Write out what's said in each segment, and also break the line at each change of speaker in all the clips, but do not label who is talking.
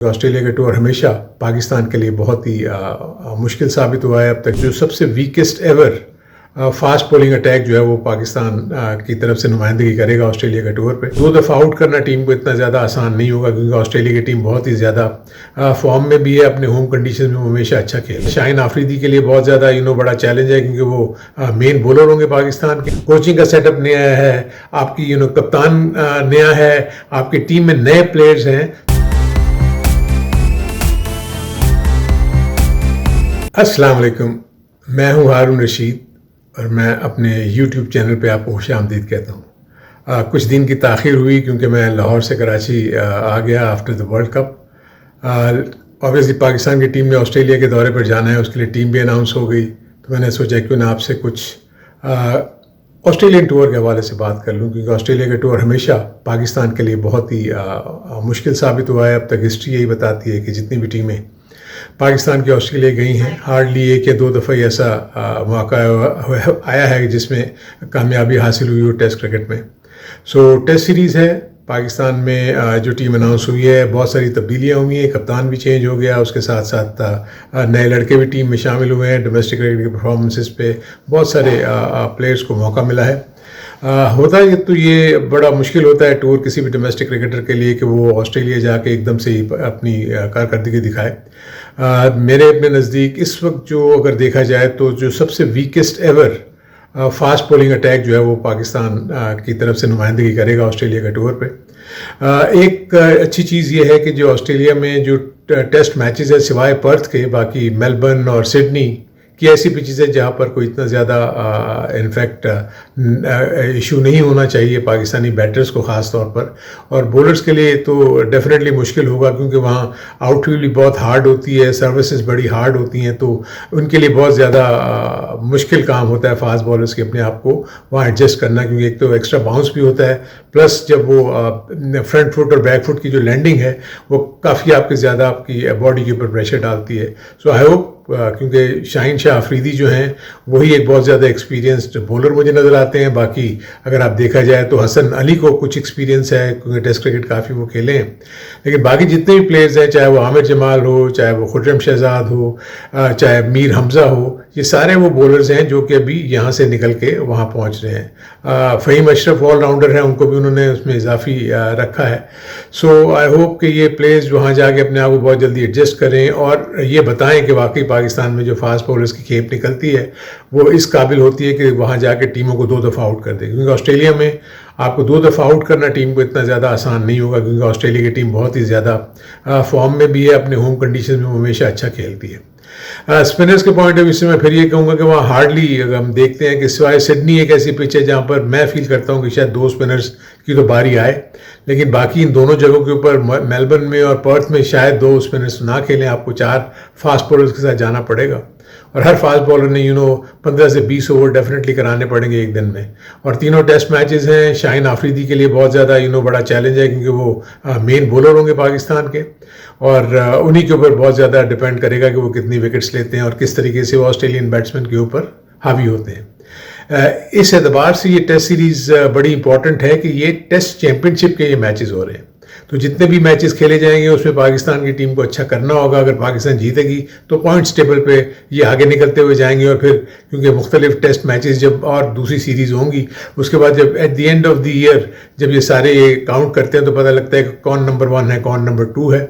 Australia का tour हमेशा पाकिस्तान के लिए बहुत ही मुश्किल साबित हुआ है। अब तक जो सबसे weakest ever fast bowling attack जो है वो पाकिस्तान की तरफ से नुमाइंदगी करेगा ऑस्ट्रेलिया के टूर पे। 2 दफ़ा आउट करना टीम को इतना ज़्यादा आसान नहीं होगा क्योंकि ऑस्ट्रेलिया की टीम बहुत ही ज़्यादा फॉर्म में भी है। अपने होम कंडीशन में वो हमेशा अच्छा खेल। शाहीन आफरीदी के लिए बहुत ज़्यादा बड़ा चैलेंज है क्योंकि वो मेन बॉलर होंगे पाकिस्तान के। कोचिंग का सेटअप नया है, आपकी कप्तान नया है, आपकी टीम में नए प्लेयर्स हैं। अस्सलाम वालेकुम, मैं हूं हारून रशीद और मैं अपने YouTube चैनल पे आपको खुशामदीद कहता हूं। कुछ दिन की ताख़ीर हुई क्योंकि मैं लाहौर से कराची आ गया after the world cup. Obviously Pakistan की टीम ने ऑस्ट्रेलिया के दौरे पर जाना है, उसके लिए टीम भी अनाउंस हो गई, तो मैंने सोचा क्यों ना आपसे कुछ ऑस्ट्रेलियन टूर के हवाले से बात कर लूँ क्योंकि ऑस्ट्रेलिया का टूर हमेशा पाकिस्तान के लिए बहुत ही मुश्किल साबित हुआ है। अब तक हिस्ट्री यही बताती है कि जितनी भी टीमें पाकिस्तान की ऑस्ट्रेलिया गई हैं, हार्डली 1 या 2 दफ़ा ही ऐसा मौका आया है जिसमें कामयाबी हासिल हुई हो टेस्ट क्रिकेट में। सो टेस्ट सीरीज़ है पाकिस्तान में, जो टीम अनाउंस हुई है, बहुत सारी तब्दीलियाँ हुई हैं, कप्तान भी चेंज हो गया, उसके साथ साथ नए लड़के भी टीम में शामिल हुए हैं। डोमेस्टिक क्रिकेट के परफॉर्मेंसेस पे बहुत सारे प्लेयर्स को मौका मिला है। होता है तो ये बड़ा मुश्किल होता है टूर किसी भी डोमेस्टिक क्रिकेटर के लिए कि वो ऑस्ट्रेलिया जाके एकदम से ही अपनी कारकर्दगी दिखाए। मेरे अपने नज़दीक इस वक्त जो अगर देखा जाए तो जो सबसे weakest ever fast bowling attack जो है वो पाकिस्तान की तरफ से नुमाइंदगी करेगा ऑस्ट्रेलिया के टूर पे। एक अच्छी चीज़ ये है कि जो ऑस्ट्रेलिया में जो टेस्ट मैचेस है सिवाय पर्थ के, बाकी मेलबर्न और सिडनी कि ऐसी पिचेस है जहाँ पर कोई इतना ज़्यादा इनफैक्ट इशू नहीं होना चाहिए पाकिस्तानी बैटर्स को ख़ास तौर पर, और बॉलर्स के लिए तो डेफिनेटली मुश्किल होगा क्योंकि वहाँ आउटफील्ड भी बहुत हार्ड होती है, सर्विसेज बड़ी हार्ड होती हैं, तो उनके लिए बहुत ज़्यादा मुश्किल काम होता है फास्ट बॉलर्स के अपने आप को वहाँ एडजस्ट करना, क्योंकि एक तो एक्स्ट्रा बाउंस भी होता है, प्लस जब वो फ्रंट फुट और बैक फुट की जो लैंडिंग है वो काफ़ी आपके ज़्यादा आपकी बॉडी के ऊपर प्रेशर डालती है। सो आई होप, क्योंकि शाहीन शाह आफरीदी जो हैं वही एक बहुत ज़्यादा एक्सपीरियंस्ड बॉलर मुझे नज़र आते हैं। बाकी अगर आप देखा जाए तो हसन अली को कुछ एक्सपीरियंस है क्योंकि टेस्ट क्रिकेट काफ़ी वो खेले हैं, लेकिन बाकी जितने भी प्लेयर्स हैं, चाहे वो आमिर जमाल हो, चाहे वो खुर्रम शहजाद हो, चाहे मीर हमज़ा हो, ये सारे वो बॉलर्स हैं जो कि अभी यहाँ से निकल के वहाँ पहुँच रहे हैं। फ़हीम अशरफ ऑलराउंडर हैं, उनको भी उन्होंने उसमें इजाफी रखा है। सो आई होप कि ये प्लेयर्स वहाँ जाके अपने आप को बहुत जल्दी एडजस्ट करें और ये बताएं कि वाकई पाकिस्तान में जो फास्ट बॉलर्स की खेप निकलती है वो इस काबिल होती है कि वहाँ जाके टीमों को 2 दफ़ा आउट कर दे, क्योंकि ऑस्ट्रेलिया में आपको 2 दफ़ा आउट करना टीम को इतना ज़्यादा आसान नहीं होगा क्योंकि ऑस्ट्रेलिया की टीम बहुत ही ज़्यादा फॉर्म में भी है, अपने होम कंडीशन में हमेशा अच्छा खेलती है। स्पिनर्स के पॉइंट ऑफ व्यू से मैं फिर ये कहूँगा कि वहाँ हार्डली अगर हम देखते हैं कि सिवाय सिडनी एक ऐसी पिच है जहाँ पर मैं फील करता हूँ कि शायद 2 स्पिनर्स की तो बारी आए, लेकिन बाकी इन दोनों जगहों के ऊपर मेलबर्न में और पर्थ में शायद 2 स्पिनर्स ना खेलें, आपको 4 फास्ट बॉलर्स के साथ जाना पड़ेगा और हर फास्ट बॉलर ने 15 से 20 ओवर डेफिनेटली कराने पड़ेंगे एक दिन में। और तीनों टेस्ट मैचेस हैं। शाहीन आफरीदी के लिए बहुत ज़्यादा बड़ा चैलेंज है क्योंकि वो मेन बॉलर होंगे पाकिस्तान के और उन्हीं के ऊपर बहुत ज़्यादा डिपेंड करेगा कि वो कितनी विकेट्स लेते हैं और किस तरीके से वो ऑस्ट्रेलियन बैट्समैन के ऊपर हावी होते हैं। इस एतबार से ये टेस्ट सीरीज़ बड़ी इंपॉर्टेंट है कि ये टेस्ट चैम्पियनशिप के ये मैचेस हो रहे हैं, तो जितने भी मैचेस खेले जाएंगे उसमें पाकिस्तान की टीम को अच्छा करना होगा। अगर पाकिस्तान जीतेगी तो पॉइंट्स टेबल पे ये आगे निकलते हुए जाएंगे और फिर क्योंकि मुख्तलिफ टेस्ट मैचेस जब और दूसरी सीरीज़ होंगी उसके बाद जब at the end of the year जब ये सारे काउंट करते हैं तो पता लगता है कि कौन नंबर 1 है, कौन नंबर 2 है,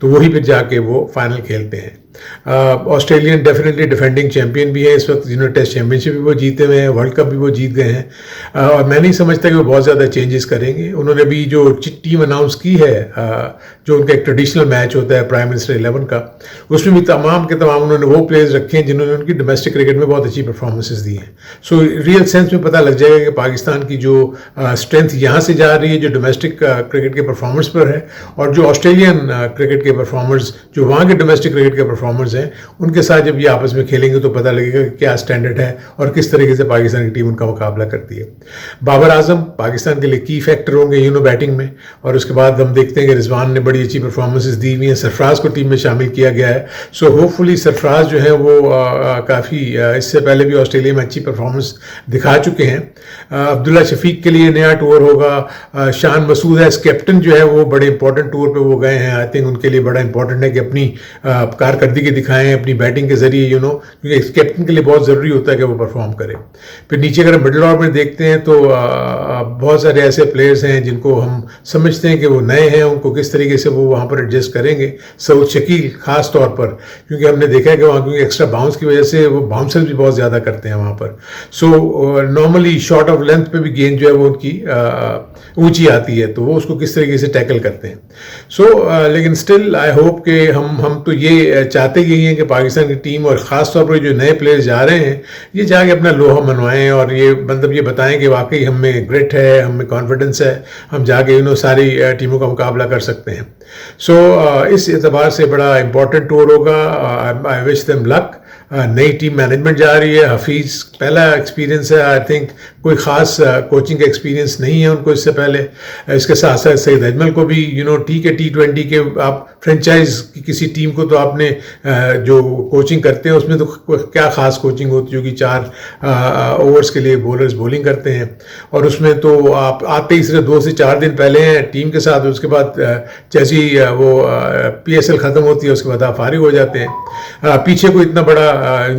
तो वही फिर जाके वो फाइनल खेलते हैं। ऑस्ट्रेलियन डेफिनेटली डिफेंडिंग चैंपियन भी है इस वक्त, जिन्होंने टेस्ट चैंपियनशिप भी वो जीते हुए हैं, वर्ल्ड कप भी वो जीत गए हैं और मैं नहीं समझता कि वो बहुत ज़्यादा चेंजेस करेंगे। उन्होंने भी जो टीम अनाउंस की है, जो उनका एक ट्रेडिशनल मैच होता है प्राइम मिनिस्टर 11 का, उसमें भी तमाम के तमाम उन्होंने वो प्लेयर्स रखे हैं जिन्होंने उनकी डोमेस्टिक क्रिकेट में बहुत अच्छी परफॉर्मेंसेस दी हैं। सो रियल सेंस में पता लग जाएगा कि पाकिस्तान की जो स्ट्रेंथ यहाँ से जा रही है जो डोमेस्टिक क्रिकेट के परफॉर्मेंस पर है, और जो ऑस्ट्रेलियन क्रिकेट के परफॉर्मर्स जो वहाँ के डोमेस्टिक क्रिकेट के परफॉर्मर्स हैं उनके साथ जब ये आपस में खेलेंगे तो पता लगेगा कि क्या स्टैंडर्ड है और किस तरीके से पाकिस्तान की टीम उनका मुकाबला करती है। बाबर आजम पाकिस्तान के लिए की फैक्टर होंगे बैटिंग में, और उसके बाद हम देखते हैं कि रिजवान ने बड़ी बड़ी अच्छी परफॉर्मेंसेस दी हुई हैं। सरफराज को टीम में शामिल किया गया है, सो होपफुली सरफराज जो है वो काफ़ी इससे पहले भी ऑस्ट्रेलिया में अच्छी परफॉर्मेंस दिखा चुके हैं। अब्दुल्ला शफीक के लिए नया टूर होगा। शान मसूद एज कैप्टन जो है वो बड़े इंपॉर्टेंट टूर पे वो गए हैं। आई थिंक उनके लिए बड़ा इंपॉर्टेंट है कि अपनी कारकर्दगी दिखाएं अपनी बैटिंग के जरिए, क्योंकि कैप्टन के लिए बहुत ज़रूरी होता है कि वो परफॉर्म करें। फिर नीचे अगर मिडिल ऑर्डर में देखते हैं तो बहुत सारे ऐसे प्लेयर्स हैं जिनको हम समझते हैं कि वो नए हैं, उनको किस तरीके से वो वहाँ पर एडजस्ट करेंगे। सऊद शकील खास तौर पर, क्योंकि हमने देखा है कि वहाँ क्योंकि एक्स्ट्रा बाउंस की वजह से वो बाउंसर भी बहुत ज़्यादा करते हैं वहाँ पर। So normally short of length पे भी गेंद जो है वो उनकी ऊंची आती है, तो वो उसको किस तरीके से टैकल करते हैं। लेकिन स्टिल आई होप कि हम तो ये चाहते ही हैं कि पाकिस्तान की टीम और ख़ास तौर पर जो नए प्लेयर्स जा रहे हैं ये जाके अपना लोहा मनवाएं और ये मतलब ये बताएं कि वाकई हमें ग्रिट है, हमें कॉन्फिडेंस है, हम जाके सारी टीमों का मुकाबला कर सकते हैं। इस एतबार से बड़ा इंपॉर्टेंट टूर होगा। I wish them luck. नई टीम मैनेजमेंट जा रही है। हफीज़ पहला एक्सपीरियंस है, आई थिंक कोई ख़ास कोचिंग का एक्सपीरियंस नहीं है उनको इससे पहले। इसके साथ साथ सईद अजमल को भी ठीक है, T20 के आप फ्रेंचाइज की किसी टीम को तो आपने जो कोचिंग करते हैं उसमें तो क्या ख़ास कोचिंग होती है कि 4 ओवर्स के लिए बॉलर्स बॉलिंग करते हैं और उसमें तो आप आते ही सिर्फ 2 से 4 दिन पहले हैं टीम के साथ, उसके बाद जैसी वो PSL ख़त्म होती है उसके बाद आप फारिग हो जाते हैं। पीछे कोई इतना बड़ा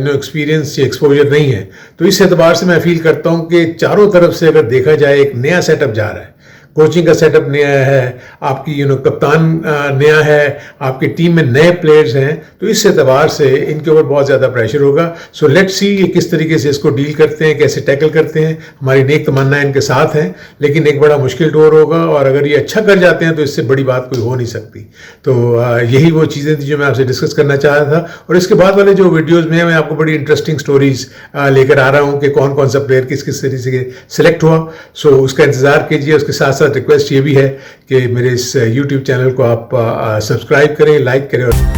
एक्सपीरियंस या एक्सपोजर नहीं है, तो इस एतबार से मैं फील करता हूँ कि चारों तरफ से अगर देखा जाए एक नया सेटअप जा रहा है। कोचिंग का सेटअप नया है, आपकी कप्तान नया है, आपकी टीम में नए प्लेयर्स हैं, तो इस एतबार से इनके ऊपर बहुत ज़्यादा प्रेशर होगा। सो लेट्स सी ये किस तरीके से इसको डील करते हैं, कैसे टैकल करते हैं। हमारी नेक तमन्ना इनके साथ हैं, लेकिन एक बड़ा मुश्किल टूर होगा और अगर ये अच्छा कर जाते हैं तो इससे बड़ी बात कोई हो नहीं सकती। तो यही वो चीज़ें थी जो मैं आपसे डिस्कस करना चाह रहा था। और इसके बाद वाले जो वीडियोज़ में मैं आपको बड़ी इंटरेस्टिंग स्टोरीज लेकर आ रहा हूँ कि कौन कौन सा प्लेयर किस किस तरीके से सिलेक्ट हुआ। सो उसका इंतज़ार कीजिए। उसके साथ साथ रिक्वेस्ट ये भी है कि मेरे इस YouTube चैनल को आप सब्सक्राइब करें, लाइक करें और